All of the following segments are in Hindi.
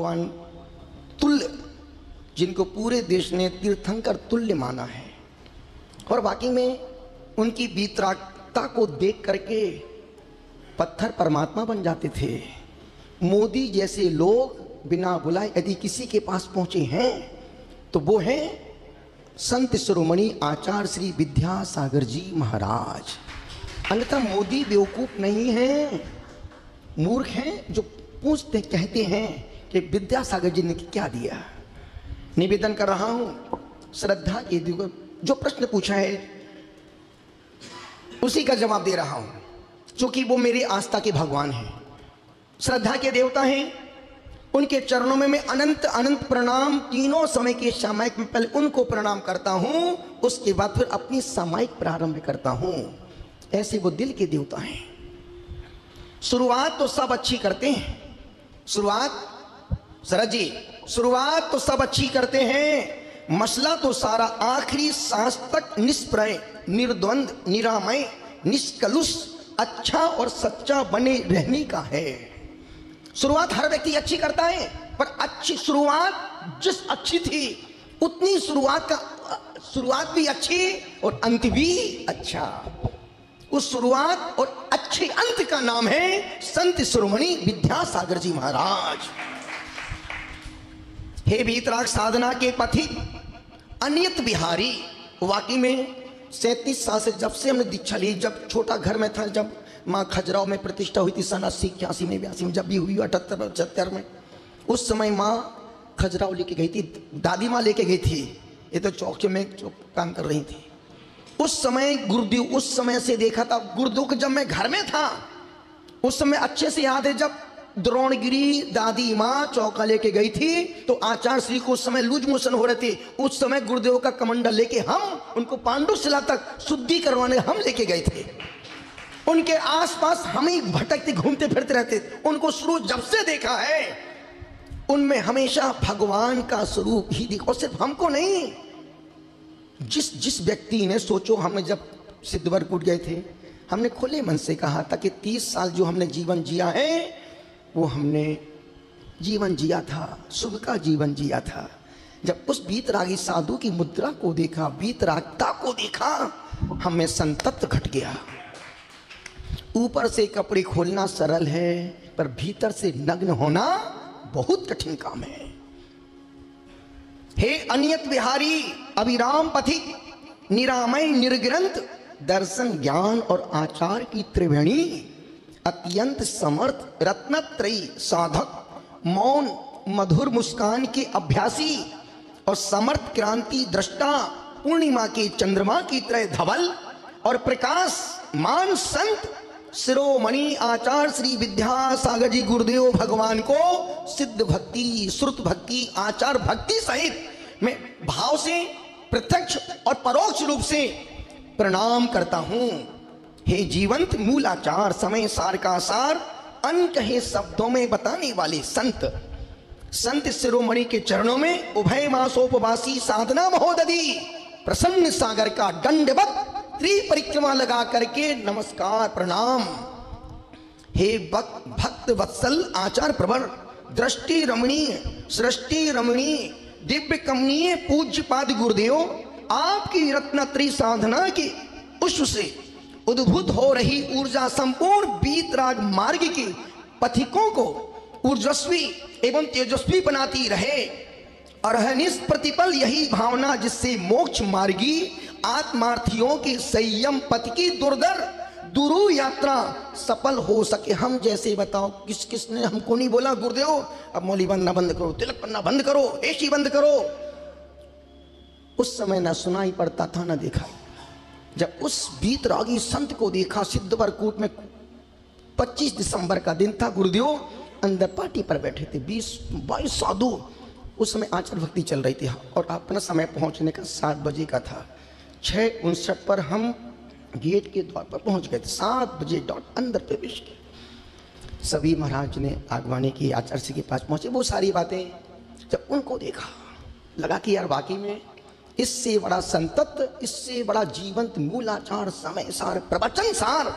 भगवान तुल्य, जिनको पूरे देश ने तीर्थंकर तुल्य माना है, और वाकई में उनकी वीतरागता को देख करके पत्थर परमात्मा बन जाते थे। मोदी जैसे लोग बिना बुलाए यदि किसी के पास पहुंचे हैं तो वो हैं संत शिरोमणि आचार्य श्री विद्यासागर जी महाराज। अन्यथा मोदी बेवकूफ नहीं हैं, मूर्ख हैं जो पूछते कहते हैं कि विद्यासागर जी ने क्या दिया। निवेदन कर रहा हूं श्रद्धा के जो प्रश्न पूछा है उसी का जवाब दे रहा हूं, क्योंकि वो मेरे आस्था के भगवान हैं, श्रद्धा के देवता हैं। उनके चरणों में मैं अनंत अनंत प्रणाम तीनों समय के सामायिक में पहले उनको प्रणाम करता हूं, उसके बाद फिर अपनी सामायिक प्रारंभ करता हूं। ऐसे वो दिल के देवता हैं। शुरुआत तो सब अच्छी करते हैं, शरद जी शुरुआत तो सब अच्छी करते हैं, मसला तो सारा आखिरी सांस तक निष्प्रय निर्द्वंद निरामय निष्कलुष अच्छा और सच्चा बने रहने का है। शुरुआत हर व्यक्ति अच्छी करता है, पर अच्छी शुरुआत जिस अच्छी थी उतनी शुरुआत भी अच्छी और अंत भी अच्छा। उस शुरुआत और अच्छे अंत का नाम है संत शिरोमणि विद्यासागर जी महाराज। हे वीतराग साधना के पथिक अनियत बिहारी, वाकई में 37 साल से जब से हमने दीक्षा ली, जब छोटा घर में था, जब माँ खजुराहो में प्रतिष्ठा हुई थी सन 80 81 में 82 में, जब भी हुई 78 75 में, उस समय माँ खजुराहो लेके गई थी, दादी माँ लेके गई थी, ये तो चौक में काम कर रही थी। उस समय गुरुदेव, उस समय से देखा था गुरुदेव को, जब मैं घर में था उस समय अच्छे से याद है, जब द्रोणगिरी दादी माँ चौका लेके गई थी तो आचार्य श्री को उस समय लूज मोशन हो रहे थे। उस समय गुरुदेव का कमंडल लेके हम उनको पांडुशिला तक शुद्धि करवाने हम लेके गए थे। उनके आसपास हम ही भटकते घूमते फिरते रहते। उनको शुरू जब से देखा है उनमें हमेशा भगवान का स्वरूप ही दिखा, और सिर्फ हमको नहीं, जिस व्यक्ति ने, सोचो हमें जब सिद्धवरकूट गए थे, हमने खुले मन से कहा था कि 30 साल जो हमने जीवन जिया है वो हमने जीवन जिया था, सुख का जीवन जिया था। जब उस वीतरागी साधु की मुद्रा को देखा, वीतरागता को देखा, हमें संतप्त घट गया। ऊपर से कपड़े खोलना सरल है, पर भीतर से नग्न होना बहुत कठिन काम है। हे अनियत विहारी अभिराम पथिक निरामय निर्ग्रंथ दर्शन ज्ञान और आचार की त्रिवेणी अत्यंत समर्थ रत्नत्रयी साधक मौन मधुर मुस्कान के अभ्यासी और समर्थ क्रांति दृष्टा पूर्णिमा के चंद्रमा की तरह धवल और प्रकाश मान संत शिरोमणि आचार्य श्री विद्यासागर जी गुरुदेव भगवान को सिद्ध भक्ति श्रुत भक्ति आचार भक्ति सहित मैं भाव से प्रत्यक्ष और परोक्ष रूप से प्रणाम करता हूं। हे जीवंत मूलाचार समय सार का सार अनकहे शब्दों में बताने वाले संत शिरोमणि के चरणों में उभय मासोपवासी साधना महोदधि प्रसन्न सागर का दंडवत त्रिपरिक्रमा लगा करके नमस्कार प्रणाम। हे भक्त वत्सल आचार प्रवर दृष्टि रमणीय सृष्टि रमणीय दिव्य कमनीय पूज्य पाद गुरुदेव, आपकी रत्नत्रयी साधना की पुष्प से उद्भूत हो रही ऊर्जा संपूर्ण वीतराग मार्ग के पथिकों को ऊर्जस्वी एवं तेजस्वी बनाती रहे। अरहनिश प्रतिपल यही भावना जिससे मोक्ष मार्गी आत्मार्थियों के संयम पथ की दुर्धर दुरू यात्रा सफल हो सके। हम जैसे बताओ किसने हमको नहीं बोला गुरुदेव अब मौली बनना बंद करो, तिलक करना बंद करो, एसी बंद करो। उस समय ना सुनाई पड़ता था ना देखा। जब उस वीतरागी संत को देखा, सिद्धवरकूट में 25 दिसंबर का दिन था, गुरुदेव अंदर पार्टी पर बैठे थे, 20-22 साधु। उस समय आचार भक्ति चल रही थी और अपना समय पहुंचने का 7 बजे का था। 6:59 पर हम गेट के द्वार पर पहुंच गए थे। 7 बजे डॉट अंदर प्रवेश किया। सभी महाराज ने आगवानी की, आचार्य जी के पास पहुंचे। वो सारी बातें जब उनको देखा लगा कि यार वाकई में इससे बड़ा संतत्व, इससे बड़ा जीवंत मूलाचार समय सार प्रवचन सार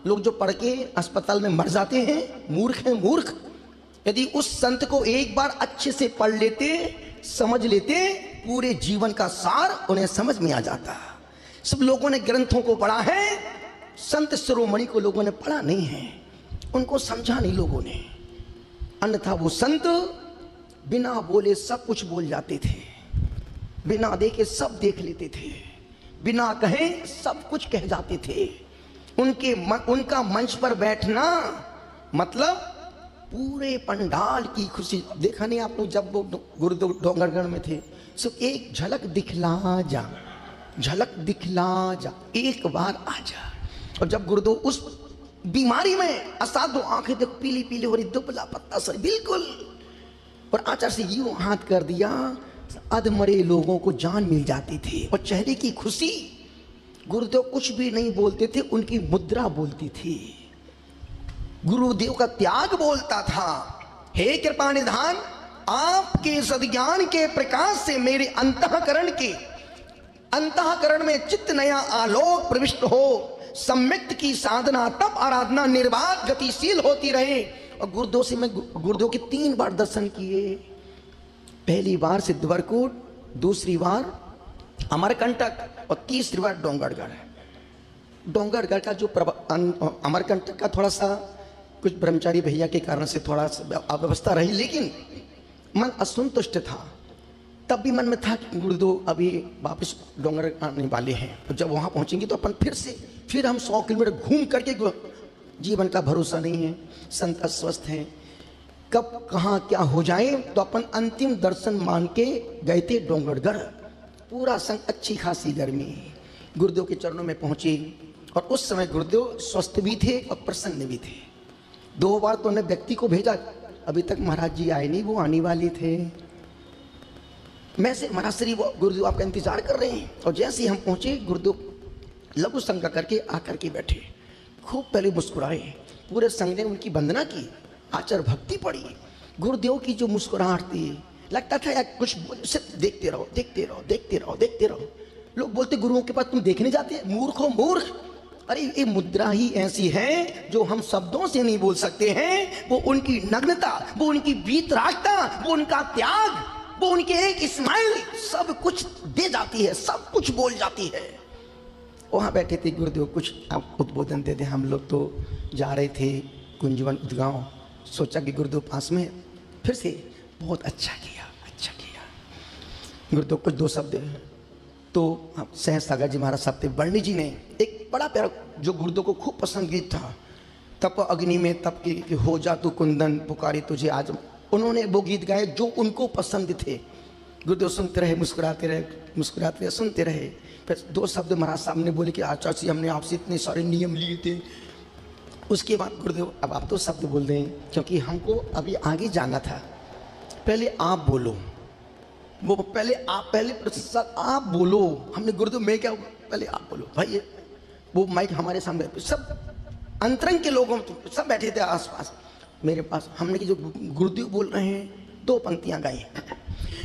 लोग जो पढ़ के अस्पताल में मर जाते हैं, मूर्ख हैं मूर्ख, यदि उस संत को एक बार अच्छे से पढ़ लेते, समझ लेते, पूरे जीवन का सार उन्हें समझ में आ जाता। सब लोगों ने ग्रंथों को पढ़ा है, संत शिरोमणि को लोगों ने पढ़ा नहीं है, उनको समझा नहीं लोगों ने। अन्यथा वो संत बिना बोले सब कुछ बोल जाते थे, बिना देखे सब देख लेते थे, बिना कहे सब कुछ कह जाते थे। उनका मंच पर बैठना मतलब पूरे पंडाल की खुशी। देखा नहीं आपने, जब वो गुरुदेव डोंगरगढ़ में थे, सिर्फ एक झलक दिखला जा, झलक दिखला जा, एक बार आ जा। और जब गुरुदेव उस बीमारी में असाधु आंखें देख पीली पीली हो रही, दुबला पत्ता सर बिल्कुल, और आचार्य से यूं हाथ कर दिया, अधमरे लोगों को जान मिल जाती थी। और चेहरे की खुशी, गुरुदेव कुछ भी नहीं बोलते थे, उनकी मुद्रा बोलती थी। गुरुदेव का त्याग बोलता था, हे कृपा निधान, आपके सद्ज्ञान के प्रकाश से मेरे अंतःकरण में चित्त नया आलोक प्रविष्ट हो, सम्यक्त की साधना तप आराधना निर्बाध गतिशील होती रहे। और गुरुदेव के 3 बार दर्शन किए। पहली बार सिद्धवरकूट, दूसरी बार अमरकंटक और तीसरी बार डोंगरगढ़। डोंगरगढ़ का जो अमरकंटक का थोड़ा सा कुछ ब्रह्मचारी भैया के कारण से थोड़ा सा अव्यवस्था रही, लेकिन मन असंतुष्ट था। तब भी मन में था कि गुरुदेव अभी वापस डोंगर आने वाले हैं, तो जब वहाँ पहुँचेंगे तो अपन फिर हम 100 किलोमीटर घूम करके, जीवन का भरोसा नहीं है, संत अस्वस्थ हैं, कब कहाँ क्या हो जाए। तो अपन अंतिम दर्शन मान के गए थे डोंगरगढ़। पूरा संग, अच्छी खासी गर्मी, गुरुदेव के चरणों में पहुँचे। और उस समय गुरुदेव स्वस्थ भी थे और प्रसन्न भी थे। 2 बार तो उन्हें व्यक्ति को भेजा, अभी तक महाराज जी आए नहीं, वो आने वाले थे। मैं से महाराज श्री गुरुदेव आपका इंतजार कर रहे हैं। और जैसे ही हम पहुंचे, गुरुदेव लघु संग करके आकर के बैठे, खूब पहले मुस्कुराए, पूरे संग ने उनकी वंदना की, आचार भक्ति पड़ी। गुरुदेव की जो मुस्कुराहट थी, लगता था यार कुछ सिर्फ देखते रहो, देखते रहो, देखते रहो, देखते रहो। लोग बोलते गुरुओं के पास तुम देखने जाते हैं, मूर्ख हो मूर्ख। अरे ये मुद्रा ही ऐसी है जो हम शब्दों से नहीं बोल सकते हैं। वो उनकी नग्नता, वो उनकी वीतरागता, वो उनका त्याग, वो उनके एक स्माइल सब कुछ दे जाती है, सब कुछ बोल जाती है। वहाँ बैठे थे गुरुदेव, कुछ आप उद्बोधन देते। हम लोग तो जा रहे थे कुंजवन उदगांव, सोचा कि गुरुदेव पास में, फिर से बहुत अच्छा किया, अच्छा किया। गुरुदेव कुछ 2 शब्द तो सहज सागर जी महाराज साहब थे, वर्णी जी ने एक बड़ा प्यारा, जो गुरुदेव को खूब पसंद गीत था, तप अग्नि में तप की हो जा तू कुंदन पुकारी तुझे आज। उन्होंने वो गीत गाए जो उनको पसंद थे। गुरुदेव सुनते रहे, मुस्कुराते रहे, मुस्कुराते रहे, सुनते रहे। फिर 2 शब्द महाराज साहब ने बोले कि आचार्य जी हमने आपसे इतने सारे नियम लिए थे। उसके बाद गुरुदेव अब आप 2 शब्द बोल दें, क्योंकि हमको अभी आगे जाना था। पहले आप बोलो, वो पहले प्रतिशत आप बोलो। हमने गुरुदेव मैं क्या, पहले आप बोलो भाई। वो माइक हमारे सामने, सब अंतरंग के लोगों सब बैठे थे आसपास मेरे पास। हमने की जो गुरुदेव बोल रहे हैं 2 पंक्तियां गाई।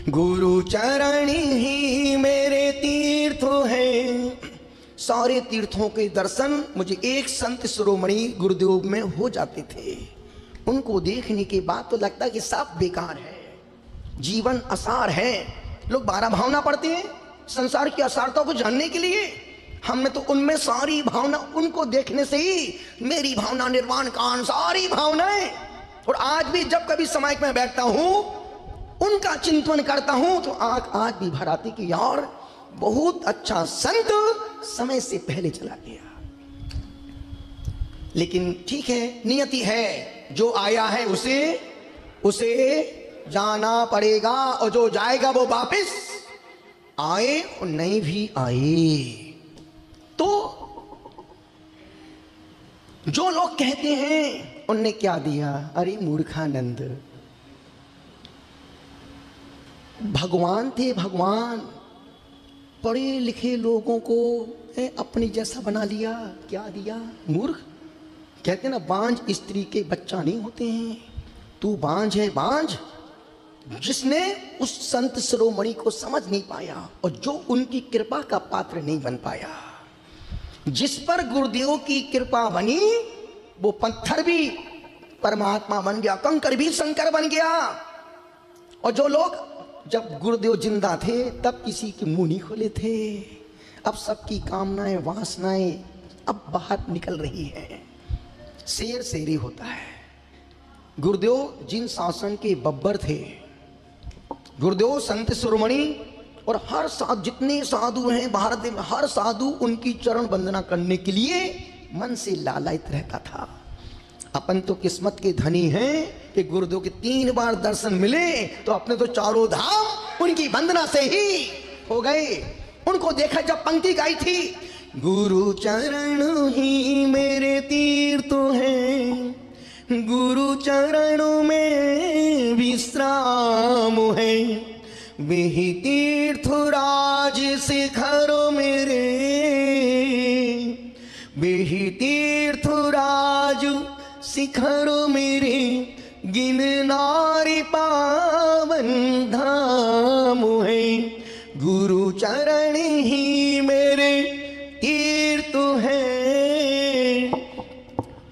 गुरु चरण ही मेरे तीर्थ हैं, सारे तीर्थों के दर्शन मुझे एक संत शिरोमणि गुरुदेव में हो जाते थे। उनको देखने के बाद तो लगता कि सब बेकार है, जीवन असार है। लोग 12 भावना पढ़ते हैं संसार की असारता को जानने के लिए। हमने तो उनमें सारी भावना, उनको देखने से ही मेरी भावना निर्वाण कान, सारी भावनाएं। और आज भी जब कभी समय में बैठता हूं, उनका चिंतन करता हूं, तो आज भी भर आती कि यार बहुत अच्छा संत समय से पहले चला गया। लेकिन ठीक है, नियति है, जो आया है उसे जाना पड़ेगा। और जो जाएगा वो वापस आए और नहीं भी आए। तो जो लोग कहते हैं उनने क्या दिया, अरे मूर्खानंद, भगवान थे भगवान, पढ़े लिखे लोगों को अपनी जैसा बना लिया, क्या दिया, मूर्ख। कहते ना बांझ स्त्री के बच्चा नहीं होते हैं, तू बांझ है बांझ। जिसने उस संत शिरोमणि को समझ नहीं पाया और जो उनकी कृपा का पात्र नहीं बन पाया, जिस पर गुरुदेव की कृपा बनी वो पत्थर भी परमात्मा बन गया, कंकर भी शंकर बन गया। और जो लोग जब गुरुदेव जिंदा थे तब किसी के मुंह नहीं खोले थे, अब सबकी कामनाएं वासनाएं अब बाहर निकल रही है। शेर शेरी होता है। गुरुदेव जिन शासन के बब्बर थे, गुरुदेव संत शिरोमणि और हर साधु, जितने साधु हैं भारत में, हर साधु उनकी चरण वंदना करने के लिए मन से लालायित रहता था। अपन तो किस्मत के धनी हैं कि गुरुदेव के 3 बार दर्शन मिले, तो अपने तो चारों धाम उनकी वंदना से ही हो गए। उनको देखा जब पंक्ति गाई थी, गुरु चरण ही मेरे तीर्थ हैं, गुरु चरणों में विश्राम है, वही तीर्थ राज शिखर मेरे, वही तीर्थ राज शिखर मेरे, गिरनारी पावन धाम है, गुरु चरण ही मेरे तीर्थ है।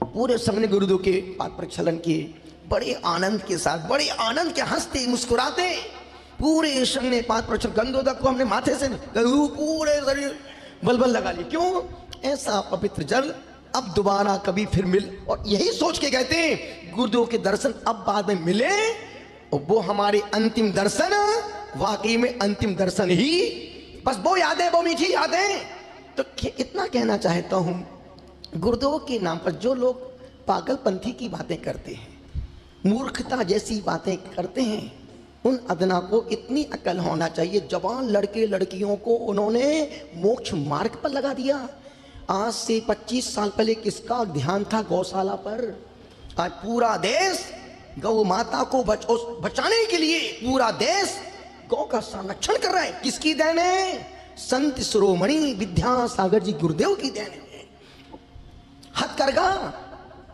पूरे संघ ने गुरुदेव के पाद प्रक्षालन किए, बड़े आनंद के साथ, बड़े आनंद के हंसते मुस्कुराते पूरे संघ ने पाद प्रक्षालन। गंगोदक को हमने माथे से पूरे शरीर बलबल लगा लिए। क्यों? ऐसा पवित्र जल अब दोबारा कभी फिर मिल, और यही सोच के कहते हैं गुरुदेव के दर्शन अब बाद में मिले, और वो हमारे अंतिम दर्शन वाकई में अंतिम दर्शन ही, बस वो यादें, वो मीठी यादें। तो इतना कहना चाहता हूं, गुरुदेव के नाम पर जो लोग पागलपंथी की बातें करते हैं, मूर्खता जैसी बातें करते हैं, उन अदना को इतनी अकल होना चाहिए। जवान लड़के लड़कियों को उन्होंने मोक्ष मार्ग पर लगा दिया। आज से 25 साल पहले किसका ध्यान था गौशाला पर? आज पूरा देश गौ माता को बचाने के लिए पूरा देश गौ का संरक्षण कर रहा है। किसकी देन है? संत शिरोमणि विद्यासागर जी गुरुदेव की देन है। हथकरघा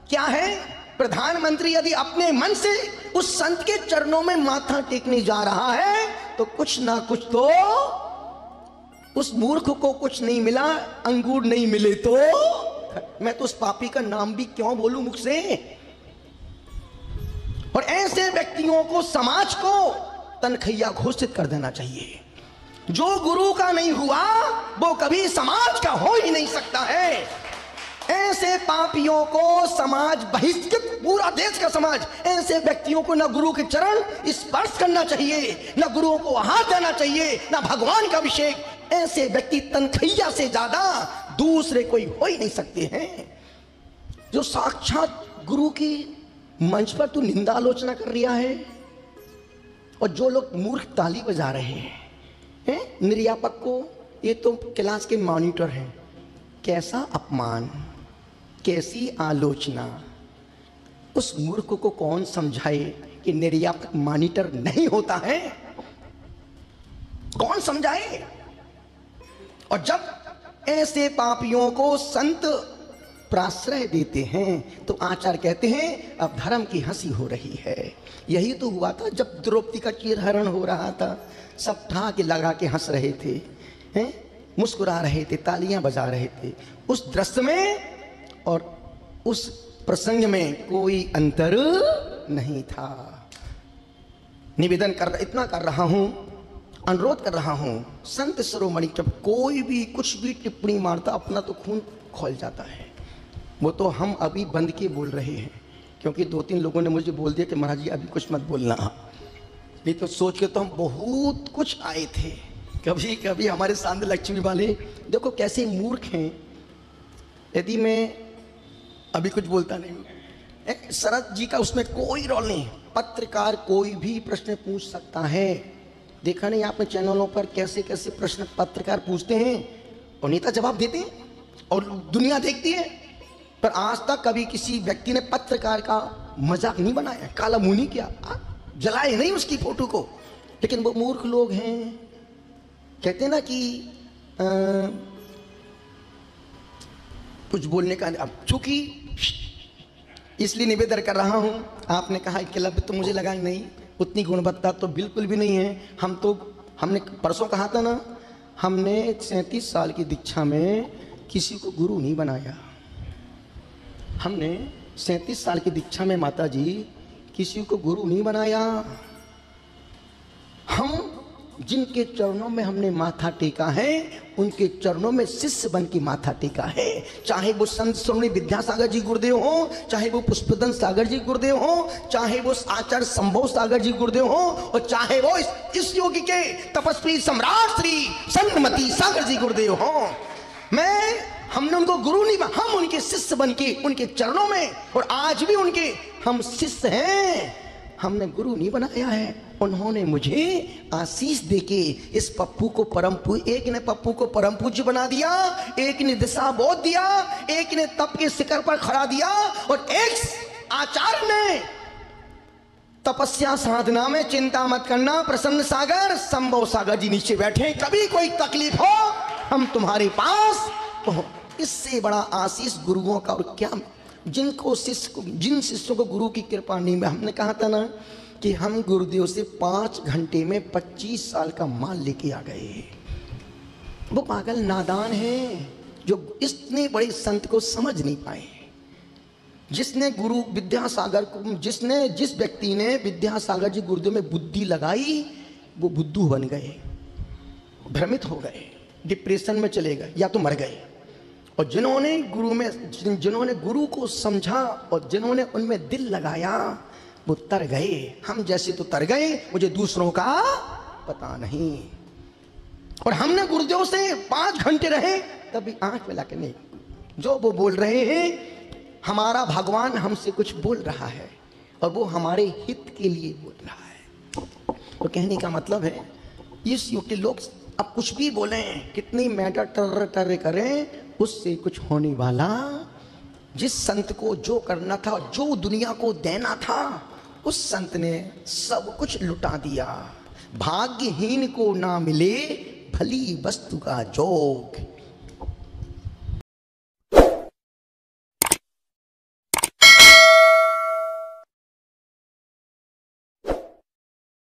क्या है? प्रधानमंत्री यदि अपने मन से उस संत के चरणों में माथा टेकने जा रहा है तो कुछ ना कुछ तो उस मूर्ख को कुछ नहीं मिला, अंगूर नहीं मिले तो मैं तो उस पापी का नाम भी क्यों बोलूं मुख से। और ऐसे व्यक्तियों को, समाज को तनखैया घोषित कर देना चाहिए। जो गुरु का नहीं हुआ वो कभी समाज का हो ही नहीं सकता है। ऐसे पापियों को समाज बहिष्कृत, पूरा देश का समाज, ऐसे व्यक्तियों को न गुरु के चरण स्पर्श करना चाहिए, न गुरुओं को हाथ देना चाहिए, न भगवान का अभिषेक। ऐसे व्यक्ति तनखैया से ज्यादा दूसरे कोई हो ही नहीं सकते हैं। जो साक्षात गुरु की मंच पर तू निंदा आलोचना कर रहा है, और जो लोग मूर्ख ताली बजा रहे हैं निर्यापक को, ये तो क्लास के मॉनिटर हैं। कैसा अपमान, कैसी आलोचना। उस मूर्ख को कौन समझाए कि निर्यापक मॉनिटर नहीं होता है? कौन समझाए? और जब ऐसे पापियों को संत प्राश्रय देते हैं तो आचार्य कहते हैं अब धर्म की हंसी हो रही है। यही तो हुआ था जब द्रौपदी का चीरहरण हो रहा था। सब ठा के लगा के हंस रहे थे, हैं, मुस्कुरा रहे थे, तालियां बजा रहे थे। उस दृश्य में और उस प्रसंग में कोई अंतर नहीं था। निवेदन कर, इतना कर रहा हूं, अनुरोध कर रहा हूं, संत शिरोमणि जब कोई भी कुछ भी टिप्पणी मारता अपना तो खून खोल जाता है। वो तो हम अभी बंद के बोल रहे हैं, क्योंकि 2-3 लोगों ने मुझे बोल दिया कि महाराज जी अभी कुछ मत बोलना। नहीं तो सोच के तो हम बहुत कुछ आए थे। कभी कभी हमारे सामने लक्ष्मी वाले देखो कैसे मूर्ख हैं। यदि मैं अभी कुछ बोलता नहीं, शरद जी का उसमें कोई रोल नहीं। पत्रकार कोई भी प्रश्न पूछ सकता है। देखा नहीं आपने चैनलों पर कैसे कैसे प्रश्न पत्रकार पूछते हैं और नेता जवाब देते हैं और दुनिया देखती है। पर आज तक कभी किसी व्यक्ति ने पत्रकार का मजाक नहीं बनाया, काला मुंह नहीं किया, जलाए नहीं उसकी फोटो को। लेकिन वो मूर्ख लोग हैं, कहते हैं ना कि कुछ बोलने का। अब चूंकि इसलिए निवेदन कर रहा हूं, आपने कहा क्लब तो मुझे लगा नहीं उतनी गुणवत्ता तो बिल्कुल भी नहीं है। हमने परसों कहा था ना, हमने 37 साल की दीक्षा में किसी को गुरु नहीं बनाया। हमने 37 साल की दीक्षा में माता जी किसी को गुरु नहीं बनाया। हम जिनके चरणों में हमने माथा टेका है उनके चरणों में शिष्य बन के माथा टेका है। चाहे वो संत स्वामी विद्यासागर जी गुरुदेव हो, चाहे वो पुष्पदन सागर जी गुरुदेव हो, चाहे वो आचार्य संभव सागर जी गुरुदेव हो, और चाहे वो इस योगी के तपस्वी सम्राट श्री संतमती सागर जी गुरुदेव हो। हमने उनको गुरु नहीं, हम उनके शिष्य बन के उनके चरणों में, और आज भी उनके हम शिष्य हैं। हमने गुरु नहीं बनाया है। उन्होंने मुझे आशीष देके इस पप्पू को परम पूज्य, एक ने पप्पू को परम पूज्य बना दिया, एक ने दिशा बोध दिया, एक ने तप के शिखर पर खड़ा दिया, और एक आचार्य ने तपस्या साधना में चिंता मत करना प्रसन्न सागर संभव सागर जी नीचे बैठे, कभी कोई तकलीफ हो हम तुम्हारे पास हो। इससे बड़ा आशीष गुरुओं का और क्या। जिन शिष्यों को गुरु की कृपा नहीं, में हमने कहा था ना कि हम गुरुदेव से 5 घंटे में 25 साल का माल लेके आ गए। वो पागल नादान है जो इतने बड़े संत को समझ नहीं पाए। जिसने गुरु विद्यासागर को, जिस व्यक्ति ने विद्यासागर जी गुरुदेव में बुद्धि लगाई, वो बुद्धू बन गए, भ्रमित हो गए, डिप्रेशन में चले गए या तो मर गए। और जिन्होंने गुरु को समझा और जिन्होंने उनमें दिल लगाया वो तर गए। हम जैसे तो तर गए, मुझे दूसरों का पता नहीं। और हमने गुरुदेव से 5 घंटे रहे, तभी आंख मिला के नहीं, जो वो बोल रहे हैं हमारा भगवान हमसे कुछ बोल रहा है और वो हमारे हित के लिए बोल रहा है। तो कहने का मतलब है इस युग के लोग अब कुछ भी बोलें, कितनी मैटर टर करें, उससे कुछ होने वाला। जिस संत को जो करना था, जो दुनिया को देना था, उस संत ने सब कुछ लुटा दिया। भाग्यहीन को ना मिले भली वस्तु का जोग।